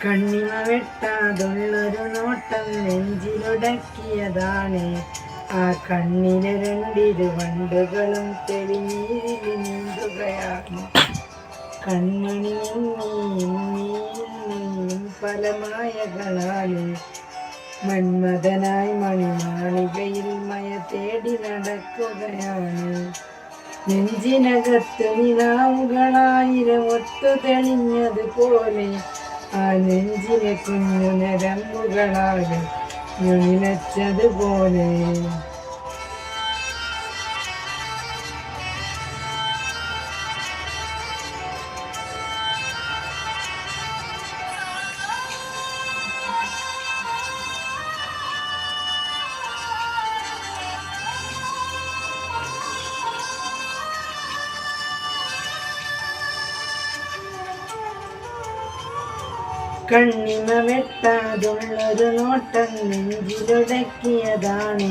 കണ്ണിമ വെട്ടാതുള്ളൊരു നോട്ടം നെഞ്ചിലുടക്കിയതാണ്. ആ കണ്ണിലെ രണ്ടിരുവണ്ടുകളും തെളിനീരിൽ നീന്തുകയാണ്. കൺമണി നീയും പല മായകളാണ്. മന്മഥനായി മണിമാളികയിൽ മയ തേടി നടക്കുകയാണ്. നെഞ്ചിനകത്ത് നിലാവുകളായിരം ഒത്തു തെളിഞ്ഞതുപോലെ ആ നെഞ്ചിലെ കുഞ്ഞു നരമ്പുകളാകെ നിലച്ചതുപോലെ. കണ്ണിമ വെട്ടാതുള്ളൊരു നോട്ടം നെഞ്ചിലുടക്കിയതാണ്.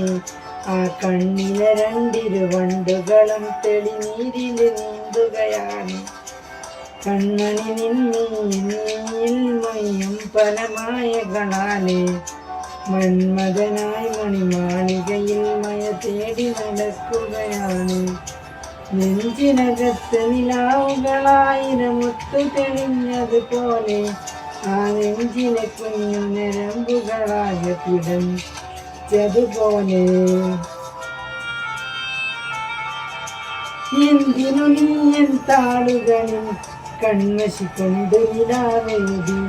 ആ കണ്ണിലെ രണ്ടിരുവണ്ടുകളും തെളിനീരിൽ നീന്തുകയാണ്. കൺമണി നിന്നിൽ മൊയ്യും പല മായകളാണ്. മന്മഥനായി മണിമാളികയിൽ മയ തേടി നടക്കുകയാണ്. നെഞ്ചിനകത്ത് നിലാവുകളായിരം ഒത്തു തെളിഞ്ഞതുപോലെ ആ നെഞ്ചിലെ കുഞ്ഞു നരമ്പുകളാകെ പിടച്ചതുപോലെ. എന്തിനു നീയൻ താളുകളിൽ കൺമശി കൊണ്ട് നിലാവെഴുതി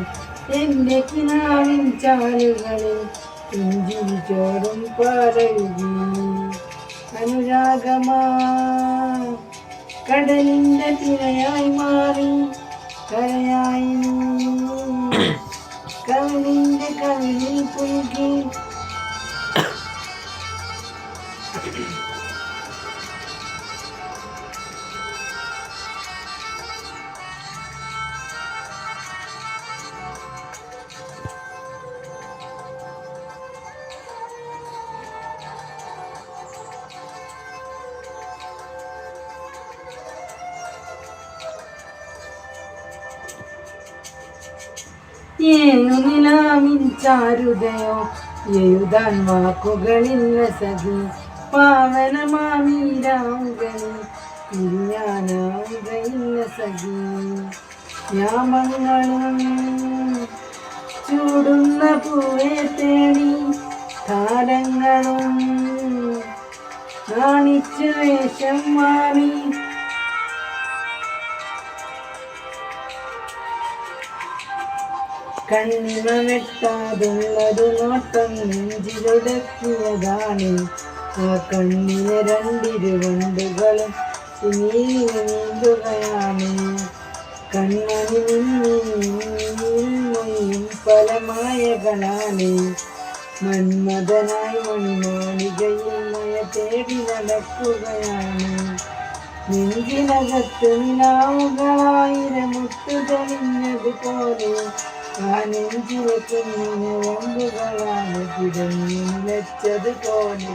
എന്റെ കിനാവിൻ ചാലുകളിൽ ഇഞ്ചിരി ചോറും പാലഴുകി. അനുരാഗമാ കടലിന്റെ തിരയായി മാറി കരയായി കവിളിന്റെ കവിളിൽ പുൽകി. ഏഴു നിലാവിൻ ചാരുതയോ എഴുതാൻ വാക്കുകളില്ല സഖി. പാവനമാമീരാവുകളിൽ പിരിയാനാവുകയില്ല സഖി. യാമങ്ങളും ചൂടുന്ന പൂവെ തേടി താരങ്ങളും നാണിച്ച വേഷം മാറി. കണ്ണിമ വെട്ടാതുള്ളൊരു നോട്ടം നെഞ്ചിലുടക്കിയതാണ്. ആ കണ്ണിലെ രണ്ടിരുവണ്ടുകളും നീന്തുകയാണ്. കൺമണി നിന്നിൽ പല മായകളാണ്. മന്മഥനായി മണിമാളികയിൽ മയ തേടി നടക്കുകയാണ്. നെഞ്ചിനകത്ത് നിലാവുകളായിരം ഒത്തു തെളിഞ്ഞതുപോലെ ആ നെഞ്ചിലെ കുഞ്ഞിന് വമ്പുകളാണ് പിടഞ്ഞു നിലച്ചതുപോലെ.